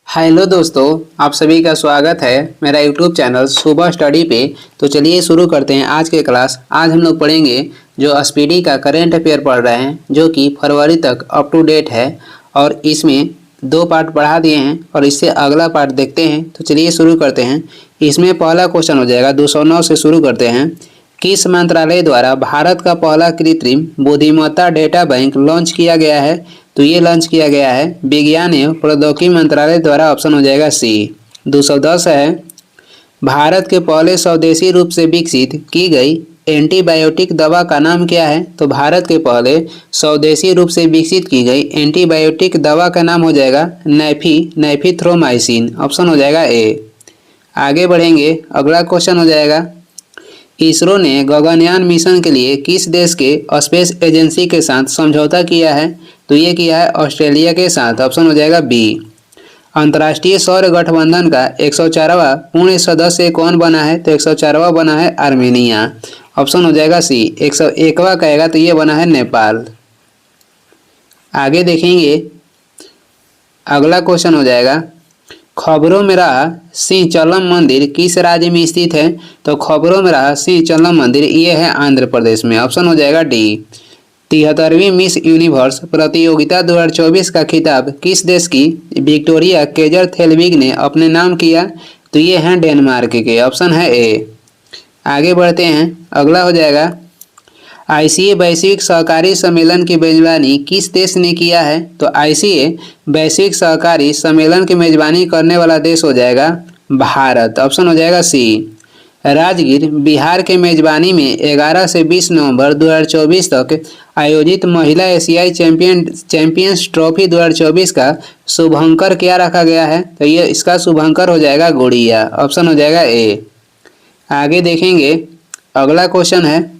Hello दोस्तों, आप सभी का स्वागत है मेरा यूट्यूब चैनल सुबह स्टडी पे। तो चलिए शुरू करते हैं आज के क्लास। आज हम लोग पढ़ेंगे जो स्पीडी का करेंट अफेयर पढ़ रहे हैं, जो कि फरवरी तक अप टू डेट है और इसमें 2 पार्ट पढ़ा दिए हैं और इससे अगला पार्ट देखते हैं। तो चलिए शुरू करते हैं। इसमें पहला क्वेश्चन हो जाएगा 209 से शुरू करते हैं। किस मंत्रालय द्वारा भारत का पहला कृत्रिम बुद्धिमत्ता डेटा बैंक लॉन्च किया गया है? तो ये लॉन्च किया गया है विज्ञान एवं प्रौद्योगिकी मंत्रालय द्वारा। ऑप्शन हो जाएगा सी। 210 है, भारत के पहले स्वदेशी रूप से विकसित की गई एंटीबायोटिक दवा का नाम क्या है? तो भारत के पहले स्वदेशी रूप से विकसित की गई एंटीबायोटिक दवा का नाम हो जाएगा नेफिथ्रोमाइसिन। ऑप्शन हो जाएगा ए। आगे बढ़ेंगे, अगला क्वेश्चन हो जाएगा इसरो ने गगनयान मिशन के लिए किस देश के स्पेस एजेंसी के साथ समझौता किया है? तो ये किया है ऑस्ट्रेलिया के साथ। ऑप्शन हो जाएगा बी। अंतर्राष्ट्रीय सौर गठबंधन का 104वां पूर्ण सदस्य कौन बना है? तो 104वां बना है आर्मेनिया। ऑप्शन हो जाएगा सी। 101वां कहेगा तो ये बना है नेपाल। आगे देखेंगे, अगला क्वेश्चन हो जाएगा खबरों में रहा सिंहचलम मंदिर किस राज्य में स्थित है? तो खबरों में रहा सिंहचलम मंदिर ये है आंध्र प्रदेश में। ऑप्शन हो जाएगा डी। 73वीं मिस यूनिवर्स प्रतियोगिता 2024 का खिताब किस देश की विक्टोरिया केजर-थेल्विग ने अपने नाम किया? तो ये हैं डेनमार्क के। ऑप्शन है ए। आगे बढ़ते हैं, अगला हो जाएगा आईसीए वैश्विक सहकारी सम्मेलन की मेजबानी किस देश ने किया है? तो आईसीए वैश्विक सहकारी सम्मेलन की मेजबानी करने वाला देश हो जाएगा भारत। ऑप्शन हो जाएगा सी। राजगीर बिहार के मेजबानी में 11 से 20 नवंबर 2024 तक आयोजित महिला एशियाई चैंपियंस ट्रॉफी 2024 का शुभंकर क्या रखा गया है? तो ये इसका शुभंकर हो जाएगा गुड़िया। ऑप्शन हो जाएगा ए। आगे देखेंगे, अगला क्वेश्चन है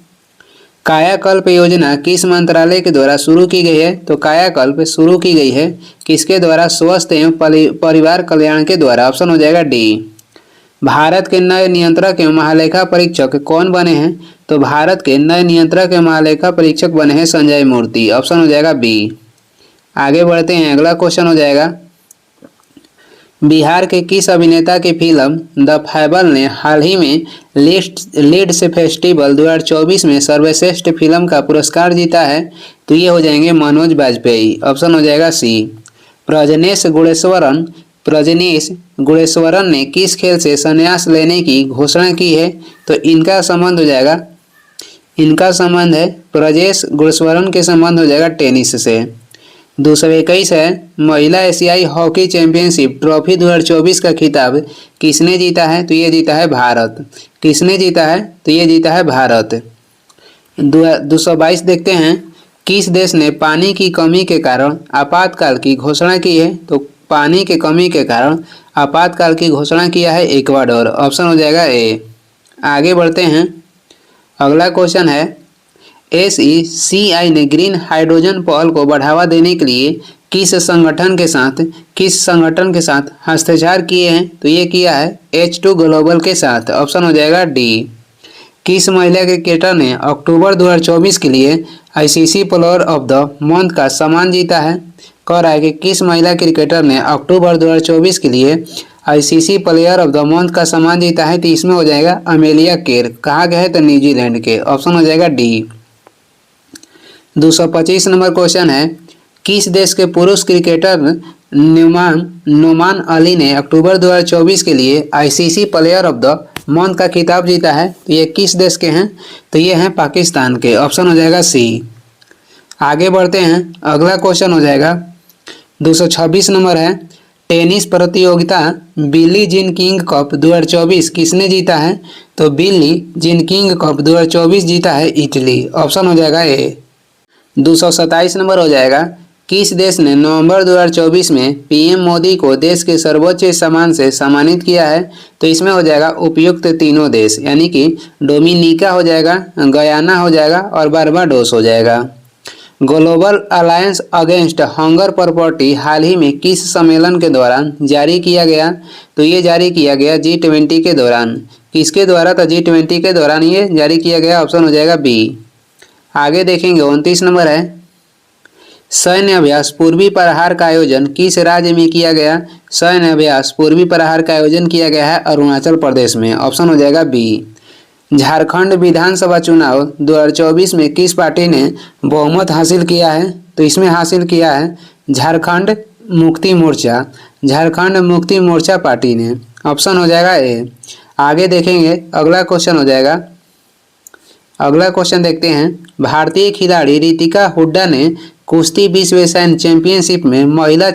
कायाकल्प योजना किस मंत्रालय के द्वारा शुरू की गई है? तो कायाकल्प शुरू की गई है किसके द्वारा? स्वास्थ्य एवं परिवार कल्याण के द्वारा। ऑप्शन हो जाएगा डी। भारत के नए नियंत्रक एवं महालेखा परीक्षक कौन बने हैं? तो भारत के नए नियंत्रक एवं महालेखा परीक्षक बने हैं संजय मूर्ति। ऑप्शन हो जाएगा बी। आगे बढ़ते हैं, अगला क्वेश्चन हो जाएगा बिहार के किस अभिनेता की फिल्म द फैबल ने हाल ही में लीड्स फेस्टिवल 2024 में सर्वश्रेष्ठ फिल्म का पुरस्कार जीता है? तो ये हो जाएंगे मनोज बाजपेयी। ऑप्शन हो जाएगा सी। प्रजनेश गुणेश्वरन ने किस खेल से संन्यास लेने की घोषणा की है? तो इनका संबंध है प्रजेश गुणेश्वरन के संबंध हो जाएगा टेनिस से। 221 है, महिला एशियाई हॉकी चैंपियनशिप ट्रॉफी 2024 का खिताब किसने जीता है? तो ये जीता है भारत। किसने जीता है? तो ये जीता है भारत। 222 देखते हैं, किस देश ने पानी की कमी के कारण आपातकाल की घोषणा की है? तो पानी की कमी के कारण आपातकाल की घोषणा किया है इक्वाडोर। ऑप्शन हो जाएगा ए। आगे बढ़ते हैं, अगला क्वेश्चन है SECI ने ग्रीन हाइड्रोजन पहल को बढ़ावा देने के लिए किस संगठन के साथ हस्ताक्षर किए हैं? तो ये किया है H2 ग्लोबल के साथ। ऑप्शन हो जाएगा डी। किस महिला क्रिकेटर ने अक्टूबर 2024 के लिए ICC player of the month का सम्मान जीता है? कह रहा है कि किस महिला क्रिकेटर ने अक्टूबर 2024 के लिए ICC player of the month का सम्मान जीता है? तो इसमें हो जाएगा अमेलिया केर। कहाँ गए हैं? तो न्यूजीलैंड के। ऑप्शन हो जाएगा डी। 225 नंबर क्वेश्चन है किस देश के पुरुष क्रिकेटर नोमान अली ने अक्टूबर 2024 के लिए ICC player of the month का खिताब जीता है? तो ये किस देश के हैं? तो ये हैं पाकिस्तान के। ऑप्शन हो जाएगा सी। आगे बढ़ते हैं, अगला क्वेश्चन हो जाएगा 226 नंबर है टेनिस प्रतियोगिता बिली जीन किंग कप 2024 किसने जीता है? तो बिली जीन किंग कप 2024 जीता है इटली। ऑप्शन हो जाएगा ए। 227 नंबर हो जाएगा किस देश ने नवंबर 2024 में PM मोदी को देश के सर्वोच्च सम्मान से सम्मानित किया है? तो इसमें हो जाएगा उपयुक्त तीनों देश, यानी कि डोमिनिका हो जाएगा, गयाना हो जाएगा और बारबाडोस हो जाएगा। Global alliance against hunger property हाल ही में किस सम्मेलन के दौरान जारी किया गया? तो ये जारी किया गया G20 के दौरान। किसके द्वारा? तो G20 के दौरान ये जारी किया गया। ऑप्शन हो जाएगा बी। आगे देखेंगे, 29 नंबर है सैन्य अभ्यास पूर्वी प्रहार का आयोजन किस राज्य में किया गया? सैन्य अभ्यास पूर्वी प्रहार का आयोजन किया गया है अरुणाचल प्रदेश में। ऑप्शन हो जाएगा बी। झारखंड विधानसभा चुनाव 2024 में किस पार्टी ने बहुमत हासिल किया है? तो इसमें हासिल किया है झारखंड मुक्ति मोर्चा। झारखंड मुक्ति मोर्चा पार्टी ने। ऑप्शन हो जाएगा ए। आगे देखेंगे अगला क्वेश्चन हो जाएगा। अगला क्वेश्चन देखते हैं। भारतीय खिलाड़ी रितिका हुड्डा ने कुश्ती विश्व सैन्य चैंपियनशिप में महिला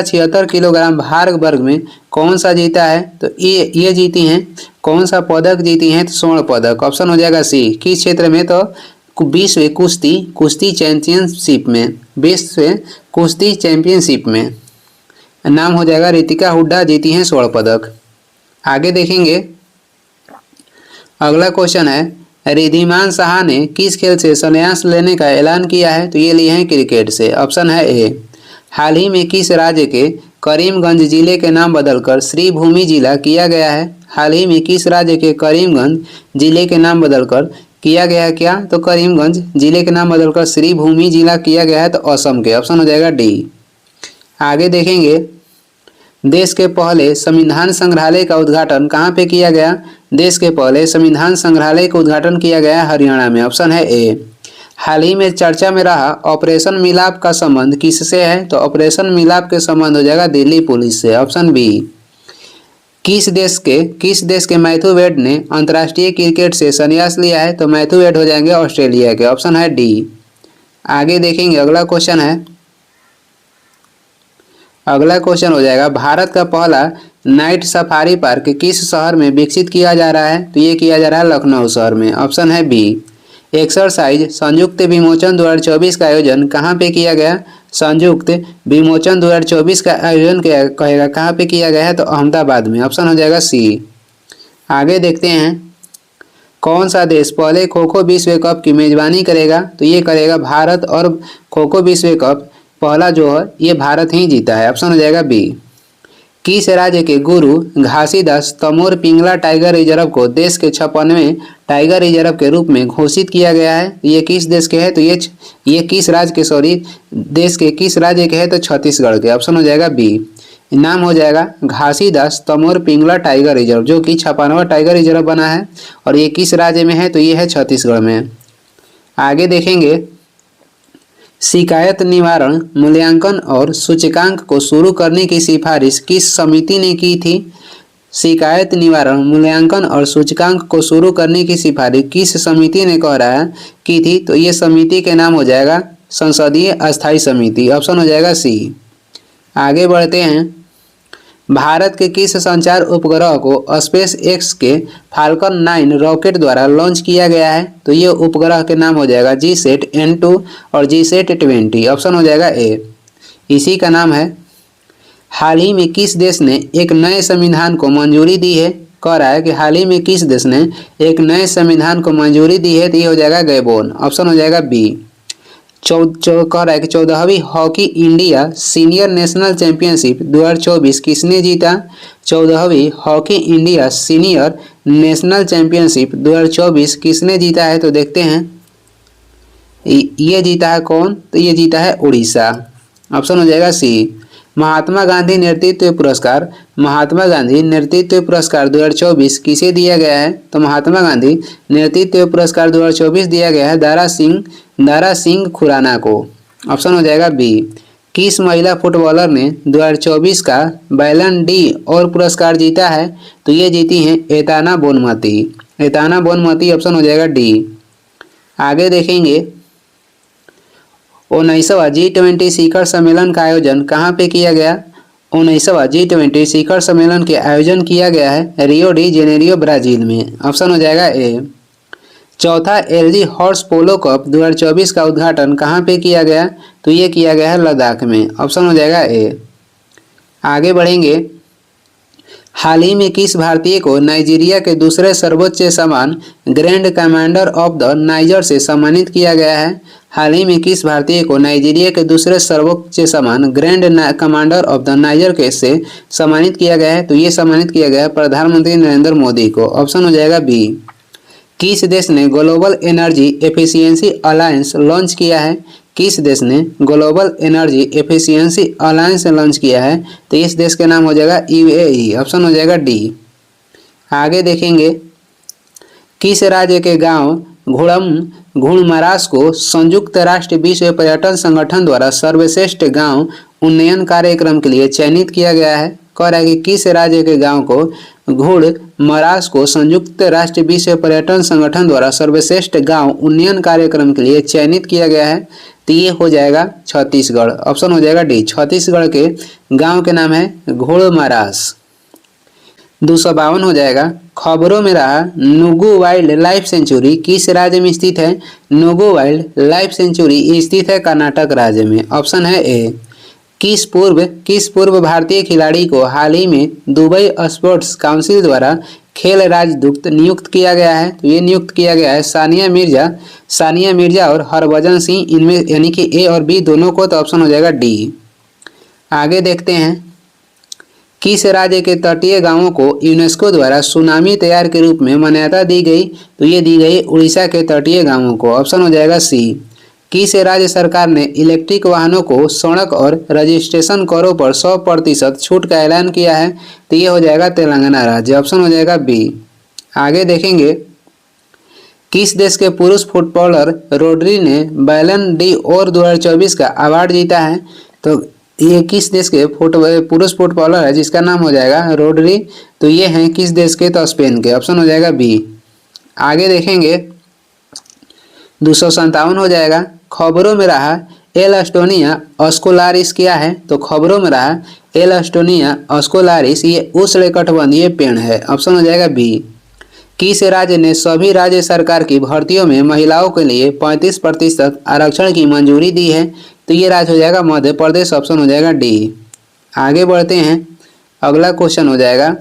76 किलोग्राम भार वर्ग में कौन सा जीता है? तो ये जीती हैं। कौन सा पदक जीती हैं? तो स्वर्ण पदक। ऑप्शन हो जाएगा सी। किस क्षेत्र में? तो विश्व कुश्ती चैंपियनशिप में। विश्व कुश्ती चैंपियनशिप में नाम हो जाएगा रितिका हुड्डा जीती हैं स्वर्ण पदक। आगे देखेंगे अगला क्वेश्चन है। रिद्धिमान साहा ने किस खेल से संन्यास लेने का ऐलान किया है? तो ये लिए हैं क्रिकेट से। ऑप्शन है ए। हाल ही में किस राज्य के करीमगंज जिले के नाम बदलकर श्रीभूमि जिला किया गया है? हाल ही में किस राज्य के करीमगंज जिले के नाम बदलकर किया गया है क्या? तो करीमगंज जिले के नाम बदलकर श्रीभूमि जिला किया गया है, तो असम के। ऑप्शन हो जाएगा डी। आगे देखेंगे देश के पहले संविधान संग्रहालय का उद्घाटन कहाँ पे किया गया? देश के पहले संविधान संग्रहालय का उद्घाटन किया गया हरियाणा में। ऑप्शन है ए। हाल ही में चर्चा में रहा ऑपरेशन मिलाप का संबंध किससे है? तो ऑपरेशन मिलाप के संबंध हो जाएगा दिल्ली पुलिस से। Option B. किस देश के मैथ्यू वेड ने अंतर्राष्ट्रीय क्रिकेट से संन्यास लिया है? तो मैथ्यू वेड हो जाएंगे ऑस्ट्रेलिया के। ऑप्शन है डी। आगे देखेंगे अगला क्वेश्चन है। अगला क्वेश्चन हो जाएगा भारत का पहला नाइट सफारी पार्क किस शहर में विकसित किया जा रहा है? तो ये किया जा रहा है लखनऊ शहर में। ऑप्शन है बी। एक्सरसाइज संयुक्त विमोचन 2024 का आयोजन कहाँ पे किया गया? संयुक्त विमोचन 2024 का आयोजन कहेगा कहाँ पे किया गया है? तो अहमदाबाद में। ऑप्शन हो जाएगा सी। आगे देखते हैं कौन सा देश पहले खो खो विश्व कप की मेजबानी करेगा? तो ये करेगा भारत। और खो खो विश्व कप पहला जो है ये भारत ही जीता है। ऑप्शन हो जाएगा बी। किस राज्य के गुरु घासीदास तमोर पिंगला टाइगर रिजर्व को देश के 56वें टाइगर रिजर्व के रूप में घोषित किया गया है? ये किस देश के है? तो ये किस राज्य के देश के किस राज्य के है? तो छत्तीसगढ़ के। ऑप्शन हो जाएगा बी। नाम हो जाएगा घासीदास तमोर पिंगला टाइगर रिजर्व, जो कि 56वां टाइगर रिजर्व बना है। और ये किस राज्य में है? तो ये है छत्तीसगढ़ में। आगे देखेंगे शिकायत निवारण मूल्यांकन और सूचकांक को शुरू करने की सिफारिश किस समिति ने की थी? शिकायत निवारण मूल्यांकन और सूचकांक को शुरू करने की सिफारिश किस समिति ने कह रहा है की थी? तो ये समिति के नाम हो जाएगा संसदीय अस्थायी समिति। ऑप्शन हो जाएगा सी। आगे बढ़ते हैं। भारत के किस संचार उपग्रह को स्पेस एक्स के फाल्कन 9 रॉकेट द्वारा लॉन्च किया गया है? तो ये उपग्रह के नाम हो जाएगा GSAT-N2 और GSAT-20। ऑप्शन हो जाएगा ए। इसी का नाम है। हाल ही में किस देश ने एक नए संविधान को मंजूरी दी है? कह रहा है कि हाल ही में किस देश ने एक नए संविधान को मंजूरी दी है? तो ये हो जाएगा गैबोन। ऑप्शन हो जाएगा बी। कह रहा है कि 14वीं hockey India senior national championship 2024 किसने जीता? 14वीं hockey India senior national championship 2024 किसने जीता है? तो देखते हैं ये जीता है कौन? तो ये जीता है उड़ीसा। ऑप्शन हो जाएगा सी। महात्मा गांधी नेतृत्व पुरस्कार 2024 किसे दिया गया है? तो महात्मा गांधी नेतृत्व पुरस्कार 2024 दिया गया है दारा सिंह खुराना को। ऑप्शन हो जाएगा बी। किस महिला फुटबॉलर ने 2024 का बैलन डी और पुरस्कार जीता है? तो ये जीती हैं एताना बोनमती। ऑप्शन हो जाएगा डी। आगे देखेंगे 19वां G20 शिखर सम्मेलन का आयोजन कहाँ पे किया गया? 19वां G20 शिखर सम्मेलन के आयोजन किया गया है रियो डी जेनेरियो ब्राजील में। ऑप्शन हो जाएगा ए। चौथा LG हॉर्स पोलो कप 2024 का उद्घाटन कहाँ पे किया गया? तो ये किया गया है लद्दाख में। ऑप्शन हो जाएगा ए। आगे बढ़ेंगे। हाल ही में किस भारतीय को नाइजीरिया के दूसरे सर्वोच्च सम्मान grand commander of the niger से सम्मानित किया गया है? हाल ही में किस भारतीय को नाइजीरिया के दूसरे सर्वोच्च सम्मान grand commander of the niger के से सम्मानित किया गया है? तो ये सम्मानित किया गया है प्रधानमंत्री नरेंद्र मोदी को। ऑप्शन हो जाएगा बी। किस देश ने global energy efficiency alliance launch किया है? किस देश ने global energy efficiency alliance launch किया है? तो इस देश का नाम हो जाएगा यूएई। ऑप्शन हो जाएगा डी। आगे देखेंगे, किस राज्य के गांव घुड़मरास को संयुक्त राष्ट्र विश्व पर्यटन संगठन द्वारा सर्वश्रेष्ठ गांव उन्नयन कार्यक्रम के लिए चयनित किया गया है? कह रहा है कि किस राज्य के गांव को घुड़मरास को संयुक्त राष्ट्र विश्व पर्यटन संगठन द्वारा सर्वश्रेष्ठ गांव उन्नयन कार्यक्रम के लिए चयनित किया गया है? तो ये हो जाएगा छत्तीसगढ़। ऑप्शन हो जाएगा डी। छत्तीसगढ़ के गांव के नाम है घुड़मरास। 252 हो जाएगा, खबरों में रहा नुगु वाइल्ड लाइफ सेंचुरी किस राज्य में स्थित है? नुगु वाइल्ड लाइफ सेंचुरी स्थित है कर्नाटक राज्य में। ऑप्शन है ए। किस पूर्व भारतीय खिलाड़ी को हाल ही में दुबई स्पोर्ट्स काउंसिल द्वारा खेल राजदूत नियुक्त किया गया है? तो ये नियुक्त किया गया है सानिया मिर्जा और हरभजन सिंह, इनमें यानी कि ए और बी दोनों को। तो ऑप्शन हो जाएगा डी। आगे देखते हैं, किस राज्य के तटीय गांवों को यूनेस्को द्वारा सुनामी तैयार के रूप में मान्यता दी गई? तो ये दी गई उड़ीसा के तटीय गांवों को। ऑप्शन हो जाएगा सी। किस राज्य सरकार ने इलेक्ट्रिक वाहनों को सड़क और रजिस्ट्रेशन करों पर 100% छूट का ऐलान किया है? तो ये हो जाएगा तेलंगाना राज्य। ऑप्शन हो जाएगा बी। आगे देखेंगे, किस देश के पुरुष फुटबॉलर रोड्री ने बैलन डी ओर 2024 का अवार्ड जीता है? तो ये किस देश के पुरुष फुटबॉलर है जिसका नाम हो जाएगा रोड्री? तो ये हैं किस देश के? तो स्पेन के। ऑप्शन हो जाएगा बी। आगे देखेंगे, 257 हो जाएगा, खबरों में रहा एल एस्टोनिया अस्कोलारिस क्या है? तो खबरों में रहा एल एस्टोनिया अस्कोलारिस ये उष्णकटिबंधीय पेड़ है। ऑप्शन हो जाएगा बी। किस राज्य ने सभी राज्य सरकार की भर्तियों में महिलाओं के लिए 35% आरक्षण की मंजूरी दी है? तो ये राज्य हो जाएगा मध्य प्रदेश। ऑप्शन हो जाएगा डी। आगे बढ़ते हैं, अगला क्वेश्चन हो जाएगा,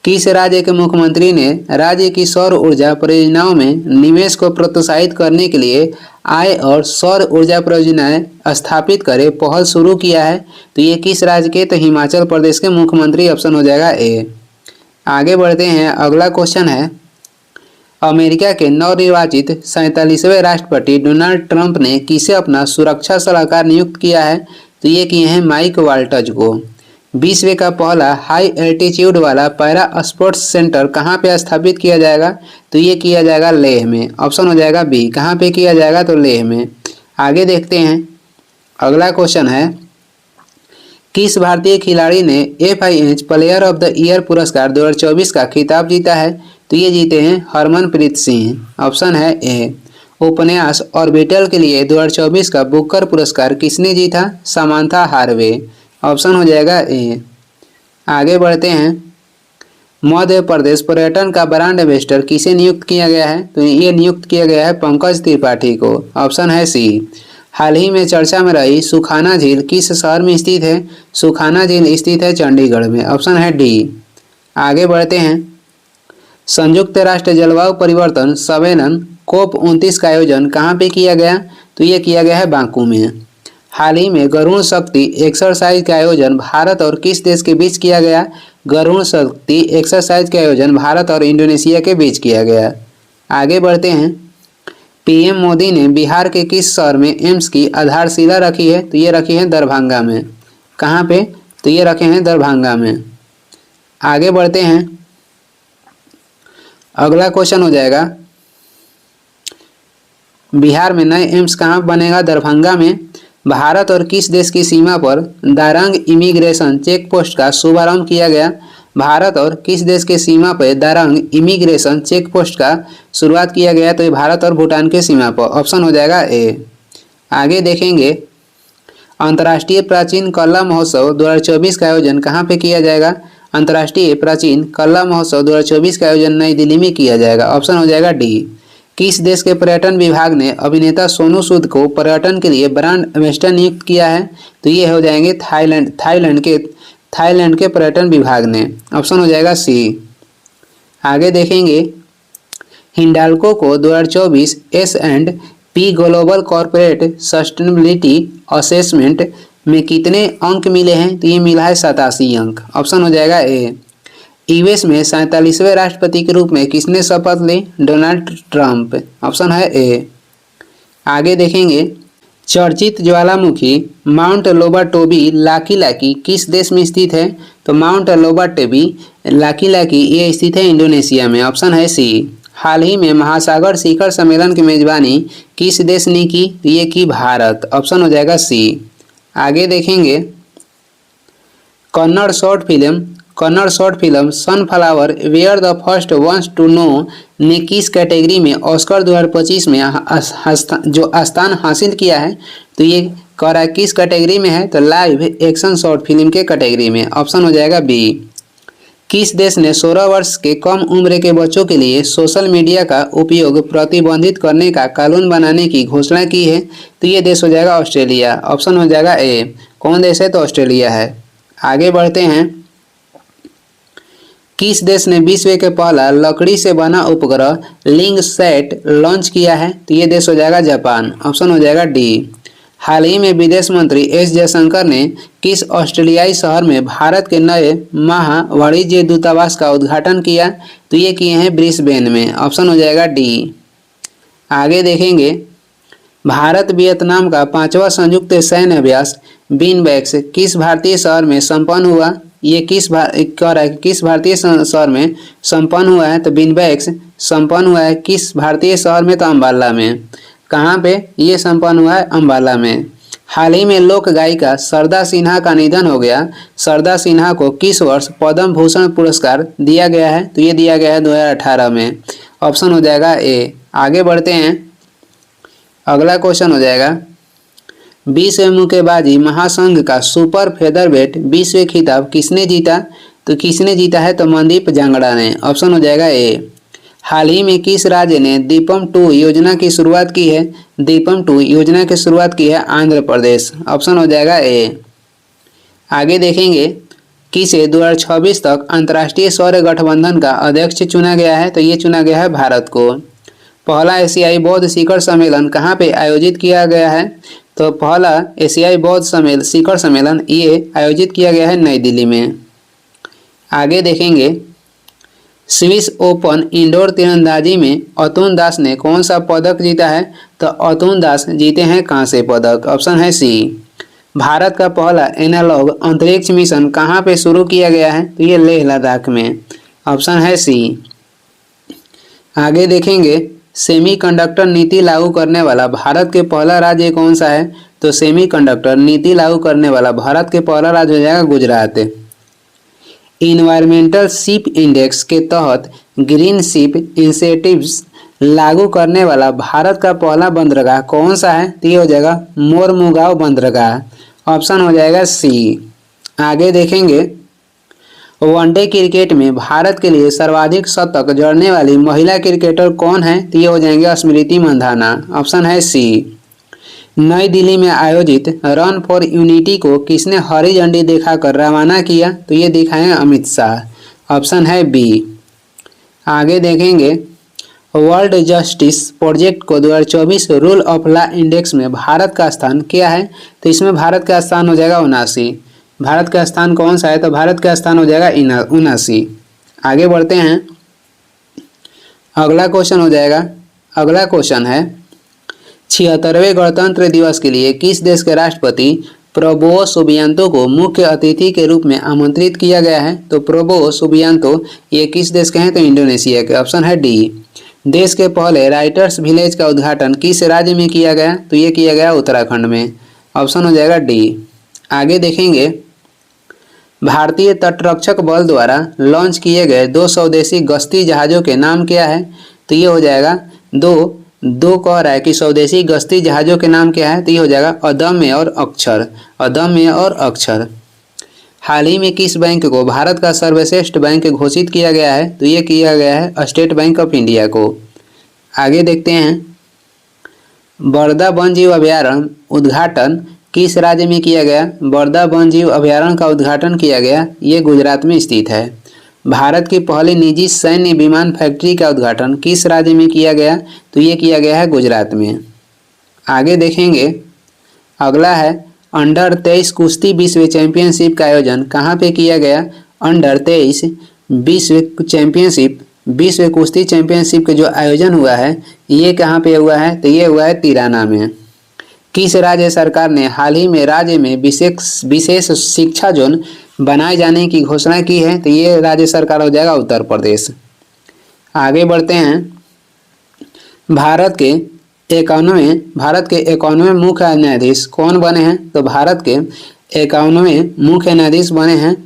किस राज्य के मुख्यमंत्री ने राज्य की सौर ऊर्जा परियोजनाओं में निवेश को प्रोत्साहित करने के लिए आय और सौर ऊर्जा परियोजनाएं स्थापित करे पहल शुरू किया है? तो ये किस राज्य के? तो हिमाचल प्रदेश के मुख्यमंत्री। ऑप्शन हो जाएगा ए। आगे बढ़ते हैं, अगला क्वेश्चन है, अमेरिका के नवनिर्वाचित 47वें राष्ट्रपति डोनाल्ड ट्रंप ने किसे अपना सुरक्षा सलाहकार नियुक्त किया है? तो ये किए हैं माइक वाल्टज को। विश्व का पहला हाई एल्टीट्यूड वाला पैरा स्पोर्ट्स सेंटर कहाँ पे स्थापित किया जाएगा? तो ये किया जाएगा लेह में। ऑप्शन हो जाएगा बी। कहाँ पे किया जाएगा? तो लेह में। आगे देखते हैं, अगला क्वेश्चन है, किस भारतीय खिलाड़ी ने FIH player of the year पुरस्कार 2024 का खिताब जीता है? तो ये जीते हैं हरमनप्रीत सिंह। ऑप्शन है ए। उपन्यास ऑर्बिटल के लिए 2024 का बुकर पुरस्कार किसने जीता? Samantha Harvey. ऑप्शन हो जाएगा ए। आगे बढ़ते हैं, मध्य प्रदेश पर्यटन का ब्रांड एम्बेसडर किसे नियुक्त किया गया है? तो ये नियुक्त किया गया है पंकज त्रिपाठी को। ऑप्शन है सी। हाल ही में चर्चा में रही सुखाना झील किस शहर में स्थित है? सुखाना झील स्थित है चंडीगढ़ में। ऑप्शन है डी। आगे बढ़ते हैं, संयुक्त राष्ट्र जलवायु परिवर्तन सम्मेलन COP29 का आयोजन कहाँ पे किया गया? तो ये किया गया है बाकू में। हाल ही में गरुड़ शक्ति एक्सरसाइज का आयोजन भारत और किस देश के बीच किया गया? गरुड़ शक्ति एक्सरसाइज का आयोजन भारत और इंडोनेशिया के बीच किया गया। आगे बढ़ते हैं, PM मोदी ने बिहार के किस शहर में एम्स की आधारशिला रखी है? तो ये रखी है दरभंगा में। कहाँ पे? तो ये रखे हैं दरभंगा में। आगे बढ़ते हैं, अगला क्वेश्चन हो जाएगा, बिहार में नए एम्स कहाँ बनेगा? दरभंगा में। भारत और किस देश की सीमा पर दारंग इमिग्रेशन चेक पोस्ट का शुभारंभ किया गया? भारत और किस देश के सीमा पर दारंग इमिग्रेशन चेक पोस्ट का शुरुआत किया गया? तो ये भारत और भूटान के सीमा पर। ऑप्शन हो जाएगा ए। आगे देखेंगे, अंतर्राष्ट्रीय प्राचीन कला महोत्सव 2024 का आयोजन कहाँ पे किया जाएगा? अंतर्राष्ट्रीय प्राचीन कला महोत्सव 2024 का आयोजन नई दिल्ली में किया जाएगा। ऑप्शन हो जाएगा डी। किस देश के पर्यटन विभाग ने अभिनेता सोनू सूद को पर्यटन के लिए ब्रांड एम्बेसडर नियुक्त किया है? तो ये हो जाएंगे थाईलैंड के पर्यटन विभाग ने। ऑप्शन हो जाएगा सी। आगे देखेंगे, हिंडाल्को को 2024 S&P global corporate sustainability assessment में कितने अंक मिले हैं? तो ये मिला है 87 अंक। ऑप्शन हो जाएगा ए। US में 47वें राष्ट्रपति के रूप में किसने शपथ ली? Donald Trump. ऑप्शन है ए। आगे देखेंगे, चर्चित ज्वालामुखी माउंट लोबाटोबी लाकी लाकी किस देश में स्थित है? तो माउंट लोबाटोबी लाकी लाकी ये स्थित है इंडोनेशिया में। ऑप्शन है सी। हाल ही में महासागर शिखर सम्मेलन की मेजबानी किस देश ने की? ये की भारत। ऑप्शन हो जाएगा सी। आगे देखेंगे Kannada short film sunflower were the first ones to know ने किस कैटेगरी में ऑस्कर 2025 में जो स्थान हासिल किया है? तो ये कह रहा है किस कैटेगरी में है? तो लाइव एक्शन शॉर्ट फिल्म के कैटेगरी में। ऑप्शन हो जाएगा बी। किस देश ने 16 वर्ष के कम उम्र के बच्चों के लिए सोशल मीडिया का उपयोग प्रतिबंधित करने का कानून बनाने की घोषणा की है? तो ये देश हो जाएगा ऑस्ट्रेलिया। ऑप्शन हो जाएगा ए। कौन देश है? तो ऑस्ट्रेलिया है। आगे बढ़ते हैं। किस देश ने विश्व के पहला लकड़ी से बना उपग्रह लिंग सैट लॉन्च किया है? तो ये देश हो जाएगा जापान। ऑप्शन हो जाएगा डी। हाल ही में विदेश मंत्री एस जयशंकर ने किस ऑस्ट्रेलियाई शहर में भारत के नए वाणिज्य दूतावास का उद्घाटन किया? तो ये किए हैं ब्रिस्बेन में। ऑप्शन हो जाएगा डी। आगे देखेंगे भारत वियतनाम का 5वां संयुक्त सैन्य अभ्यास बीनबैक्स किस भारतीय शहर में संपन्न हुआ? ये किस भारतीय शहर में संपन्न हुआ है? तो बीनबैक्स संपन्न हुआ है किस भारतीय शहर में? तो अम्बाला में। कहाँ पे ये संपन्न हुआ है? अम्बाला में। हाल ही में लोक गायिका सरदा सिन्हा का निधन हो गया। सरदा सिन्हा को किस वर्ष पद्म भूषण पुरस्कार दिया गया है? तो ये दिया गया है 2018 में। ऑप्शन हो जाएगा ए। आगे बढ़ते हैं। अगला क्वेश्चन हो जाएगा विश्व मुक्केबाजी महासंघ का सुपर फेदरवेट विश्व खिताब किसने जीता? तो किसने जीता है? तो मनदीप जांगड़ा ने। ऑप्शन हो जाएगा ए। हाल ही में किस राज्य ने दीपम 2 योजना की शुरुआत की है? दीपम 2 योजना की शुरुआत की है आंध्र प्रदेश। ऑप्शन हो जाएगा ए। आगे देखेंगे किसे 2026 तक अंतर्राष्ट्रीय सौर गठबंधन का अध्यक्ष चुना गया है? तो ये चुना गया है भारत को। पहला एशियाई बौद्ध शिखर सम्मेलन कहाँ पे आयोजित किया गया है? तो पहला एशियाई बौद्ध शिखर सम्मेलन ये आयोजित किया गया है नई दिल्ली में। आगे देखेंगे स्विस ओपन इंडोर तीरंदाजी में अतुल दास ने कौन सा पदक जीता है? तो अतुल दास जीते हैं कांस्य पदक। ऑप्शन है सी। भारत का पहला एनालॉग अंतरिक्ष मिशन कहाँ पे शुरू किया गया है? तो ये लेह लद्दाख में। ऑप्शन है सी। आगे देखेंगे सेमीकंडक्टर नीति लागू करने वाला भारत के पहला राज्य कौन सा है? तो सेमीकंडक्टर नीति लागू करने वाला भारत के पहला राज्य हो जाएगा गुजरात। इन्वायरमेंटल शिप इंडेक्स के तहत ग्रीन शिप इंसेंटिव्स लागू करने वाला भारत का पहला बंदरगाह कौन सा है? तो ये हो जाएगा मोरमुगांव बंदरगाह। ऑप्शन हो जाएगा सी। आगे देखेंगे वनडे क्रिकेट में भारत के लिए सर्वाधिक शतक जड़ने वाली महिला क्रिकेटर कौन है? तो ये हो जाएंगे स्मृति मंधाना। ऑप्शन है सी। नई दिल्ली में आयोजित रन फॉर यूनिटी को किसने हरी झंडी दिखाकर रवाना किया? तो ये दिखाए अमित शाह। ऑप्शन है बी। आगे देखेंगे वर्ल्ड जस्टिस प्रोजेक्ट को 2024 रूल ऑफ लॉ इंडेक्स में भारत का स्थान क्या है? तो इसमें भारत का स्थान हो जाएगा 79। भारत का स्थान कौन सा है? तो भारत का स्थान हो जाएगा 79। आगे बढ़ते हैं। अगला क्वेश्चन है 76वें गणतंत्र दिवस के लिए किस देश के राष्ट्रपति प्रबोवो सुबियांतो को मुख्य अतिथि के रूप में आमंत्रित किया गया है? तो प्रबोवो सुबियांतो ये किस देश के हैं? तो इंडोनेशिया के। ऑप्शन है डी। देश के पहले राइटर्स विलेज का उद्घाटन किस राज्य में किया गया? तो ये किया गया उत्तराखंड में। ऑप्शन हो जाएगा डी। आगे देखेंगे भारतीय तटरक्षक बल द्वारा लॉन्च किए गए 2 स्वदेशी गश्ती जहाज़ों के नाम क्या है? तो ये हो जाएगा दो कह रहा है कि स्वदेशी गश्ती जहाज़ों के नाम क्या है? तो ये हो जाएगा अदम्य और अक्षर। हाल ही में किस बैंक को भारत का सर्वश्रेष्ठ बैंक घोषित किया गया है? तो ये किया गया है स्टेट बैंक ऑफ इंडिया को। आगे देखते हैं बरदा वन्यजीव अभयारण्य उद्घाटन किस राज्य में किया गया? बरदा वन्यजीव अभयारण्य का उद्घाटन किया गया ये गुजरात में स्थित है। भारत की पहली निजी सैन्य विमान फैक्ट्री का उद्घाटन किस राज्य में किया गया? तो ये किया गया है गुजरात में। आगे देखेंगे अगला है अंडर 23 कुश्ती विश्व चैंपियनशिप का आयोजन कहाँ पे किया गया? अंडर 23 विश्व कुश्ती चैंपियनशिप का जो आयोजन हुआ है ये कहाँ पे हुआ है? तो ये हुआ है तिराना में। किस राज्य सरकार ने हाल ही में राज्य में विशेष शिक्षा जोन बनाए जाने की घोषणा की है? तो ये राज्य सरकार हो जाएगा उत्तर प्रदेश। आगे बढ़ते हैं। भारत के 51वें मुख्य न्यायाधीश कौन बने हैं? तो भारत के 51वें मुख्य न्यायाधीश बने हैं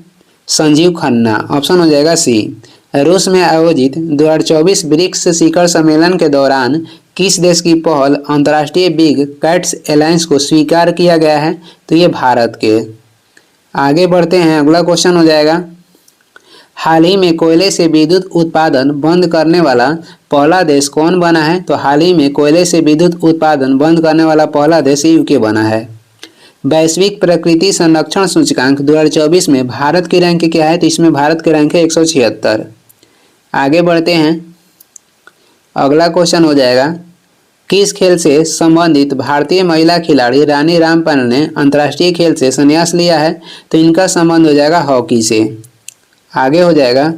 संजीव खन्ना। ऑप्शन हो जाएगा सी। रूस में आयोजित 2024 ब्रिक्स शिखर सम्मेलन के दौरान किस देश की पहल अंतर्राष्ट्रीय बिग कैट्स अलायंस को स्वीकार किया गया है? तो ये भारत के। आगे बढ़ते हैं। अगला क्वेश्चन हो जाएगा, हाल ही में कोयले से विद्युत उत्पादन बंद करने वाला पहला देश कौन बना है? तो हाल ही में कोयले से विद्युत उत्पादन बंद करने वाला पहला देश यूके बना है। वैश्विक प्रकृति संरक्षण सूचकांक 2024 में भारत की रैंक क्या है? तो इसमें भारत की रैंक है 176। आगे बढ़ते हैं। अगला क्वेश्चन हो जाएगा, किस खेल से संबंधित भारतीय महिला खिलाड़ी रानी रामपाल ने अंतर्राष्ट्रीय खेल से संन्यास लिया है? तो इनका संबंध हो जाएगा हॉकी से। आगे हो जाएगा।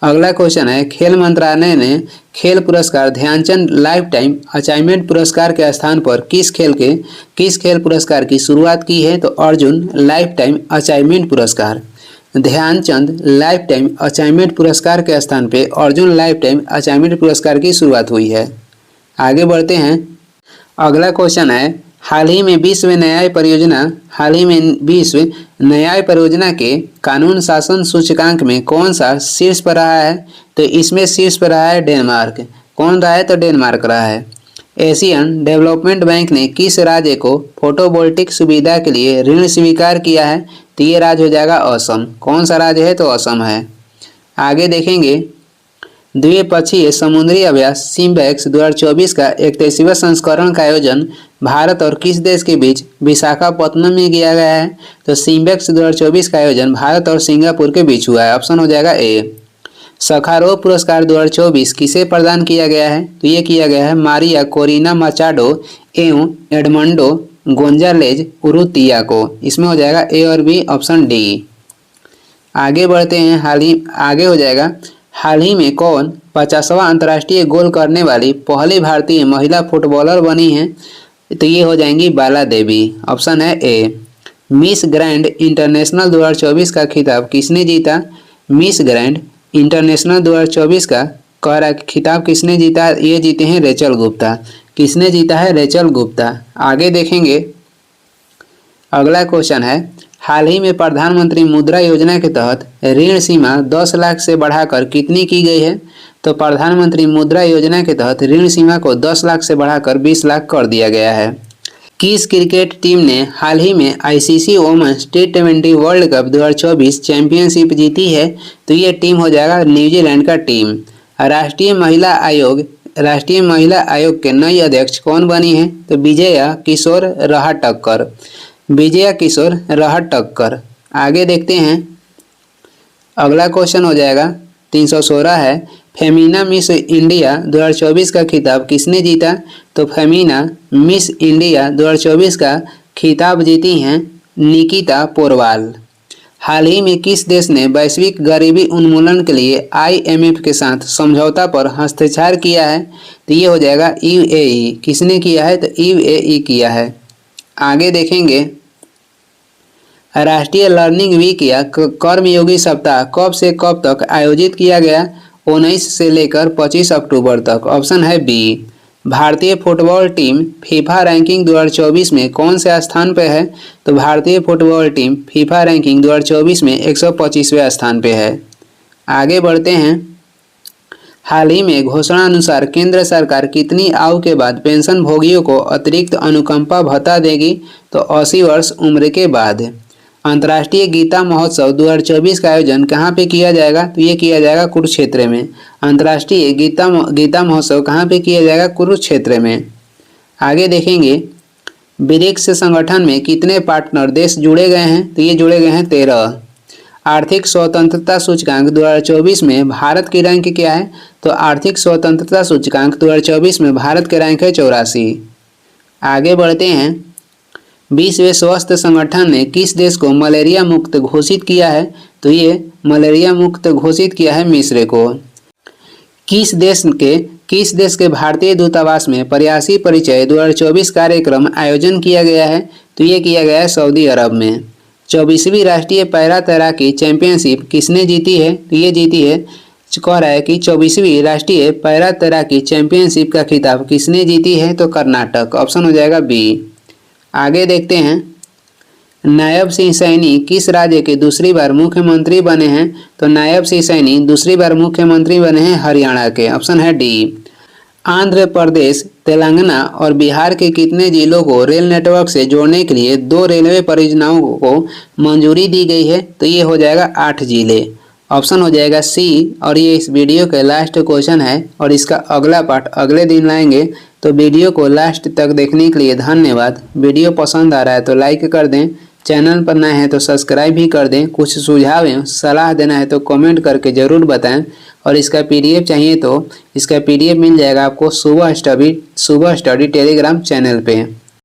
अगला क्वेश्चन है, खेल मंत्रालय ने खेल पुरस्कार ध्यानचंद लाइफ टाइम अचीवमेंट पुरस्कार के स्थान पर किस खेल पुरस्कार की शुरुआत की है? तो अर्जुन लाइफ टाइम अचीवमेंट पुरस्कार। ध्यानचंद लाइफ टाइम अचीवमेंट पुरस्कार के स्थान पे अर्जुन लाइफ टाइम अचीवमेंट पुरस्कार की शुरुआत हुई है। आगे बढ़ते हैं। अगला क्वेश्चन है, हाल ही में विश्व न्याय परियोजना के कानून शासन सूचकांक में कौन सा शीर्ष पर रहा है? तो इसमें शीर्ष पर रहा है डेनमार्क। कौन रहा है? तो डेनमार्क रहा है। एशियन डेवलपमेंट बैंक ने किस राज्य को फोटोवोल्टिक सुविधा के लिए ऋण स्वीकार किया है? तो ये राज्य हो जाएगा असम। कौन सा राज्य है? तो असम है। आगे देखेंगे, द्विपक्षीय समुद्री अभ्यास सिम्बैक्स 2024 का 31वां संस्करण का आयोजन भारत और किस देश के बीच विशाखापत्तनम में किया गया है? तो सिम्बैक्स 2024 का आयोजन भारत और सिंगापुर के बीच हुआ है। ऑप्शन हो जाएगा ए। सखारोव पुरस्कार 2024 किसे प्रदान किया गया है? तो ये किया गया है मारिया कोरिना माचाडो एवं एडमंडो गोंजालेज उरुतिया को। इसमें हो जाएगा ए और बी, ऑप्शन डी। आगे बढ़ते हैं। आगे हो जाएगा, हाल ही में कौन 50वां अंतर्राष्ट्रीय गोल करने वाली पहली भारतीय महिला फुटबॉलर बनी है? तो ये हो जाएंगी बाला देवी। ऑप्शन है ए। मिस ग्रैंड इंटरनेशनल 2024 का खिताब किसने जीता? मिस ग्रैंड इंटरनेशनल 2024 का खिताब किसने जीता? ये जीते हैं रेचल गुप्ता। किसने जीता है? रेचल गुप्ता। आगे देखेंगे। अगला क्वेश्चन है, हाल ही में प्रधानमंत्री मुद्रा योजना के तहत ऋण सीमा 10 लाख से बढ़ाकर कितनी की गई है? तो प्रधानमंत्री मुद्रा योजना के तहत ऋण सीमा को 10 लाख से बढ़ाकर 20 लाख कर दिया गया है। किस क्रिकेट टीम ने हाल ही में आईसीसी वुमेन्स टी20 वर्ल्ड कप 2024 चैंपियनशिप जीती है? तो ये टीम हो जाएगा न्यूजीलैंड का टीम। राष्ट्रीय महिला आयोग के नई अध्यक्ष कौन बनी है? तो विजया किशोर रहटक्कर। आगे देखते हैं। अगला क्वेश्चन हो जाएगा 316 है, फेमिना मिस इंडिया 2024 का खिताब किसने जीता? तो फेमिना मिस इंडिया 2024 का खिताब जीती हैं निकिता पोरवाल। हाल ही में किस देश ने वैश्विक गरीबी उन्मूलन के लिए IMF के साथ समझौता पर हस्ताक्षर किया है? तो ये हो जाएगा UAE। किसने किया है? तो UAE किया है। आगे देखेंगे, राष्ट्रीय लर्निंग वीक या कर्मयोगी सप्ताह कब से कब तक आयोजित किया गया? 19 से लेकर 25 अक्टूबर तक। ऑप्शन है बी। भारतीय फुटबॉल टीम फीफा रैंकिंग 2024 में कौन से स्थान पे है? तो भारतीय फुटबॉल टीम फीफा रैंकिंग 2024 में 125वें स्थान पे है। आगे बढ़ते हैं। हाल ही में घोषणा अनुसार केंद्र सरकार कितनी आयु के बाद पेंशन भोगियों को अतिरिक्त अनुकंपा भत्ता देगी? तो 80 वर्ष उम्र के बाद। अंतर्राष्ट्रीय गीता महोत्सव 2024 का आयोजन कहाँ पे किया जाएगा? तो ये किया जाएगा कुरुक्षेत्र में। अंतर्राष्ट्रीय गीता महोत्सव कहाँ पे किया जाएगा? कुरुक्षेत्र में। आगे देखेंगे, ब्रिक्स संगठन में कितने पार्टनर देश जुड़े गए हैं? तो ये जुड़े गए हैं 13। आर्थिक स्वतंत्रता सूचकांक 2024 में भारत की रैंक क्या है? तो आर्थिक स्वतंत्रता सूचकांक 2024 में भारत के रैंक है 84। आगे बढ़ते हैं। विश्व स्वास्थ्य संगठन ने किस देश को मलेरिया मुक्त घोषित किया है? तो ये मलेरिया मुक्त घोषित किया है मिस्र को। किस देश के किस देश के भारतीय दूतावास में प्रयासी परिचय 2024 कार्यक्रम आयोजन किया गया है? तो ये किया गया है सऊदी अरब में। 24वीं राष्ट्रीय पैरा तैराकी चैंपियनशिप किसने जीती है? तो ये जीती है, कह रहा है कि 24वीं राष्ट्रीय पैरा तैराकी चैंपियनशिप का खिताब किसने जीती है? तो कर्नाटक। ऑप्शन हो जाएगा बी। आगे देखते हैं, नायब सिंह सैनी किस राज्य के दूसरी बार मुख्यमंत्री बने हैं? तो नायब सिंह सैनी दूसरी बार मुख्यमंत्री बने हैं हरियाणा के। ऑप्शन है डी। आंध्र प्रदेश, तेलंगाना और बिहार के कितने जिलों को रेल नेटवर्क से जोड़ने के लिए 2 रेलवे परियोजनाओं को मंजूरी दी गई है? तो ये हो जाएगा 8 जिले। ऑप्शन हो जाएगा सी। और ये इस वीडियो के लास्ट क्वेश्चन है और इसका अगला पार्ट अगले दिन लाएंगे, तो वीडियो को लास्ट तक देखने के लिए धन्यवाद। वीडियो पसंद आ रहा है तो लाइक कर दें, चैनल पर नए हैं तो सब्सक्राइब भी कर दें। कुछ सुझाव एवं सलाह देना है तो कमेंट करके ज़रूर बताएं। और इसका पीडीएफ चाहिए तो इसका पीडीएफ मिल जाएगा आपको सुबह स्टडी टेलीग्राम चैनल पे।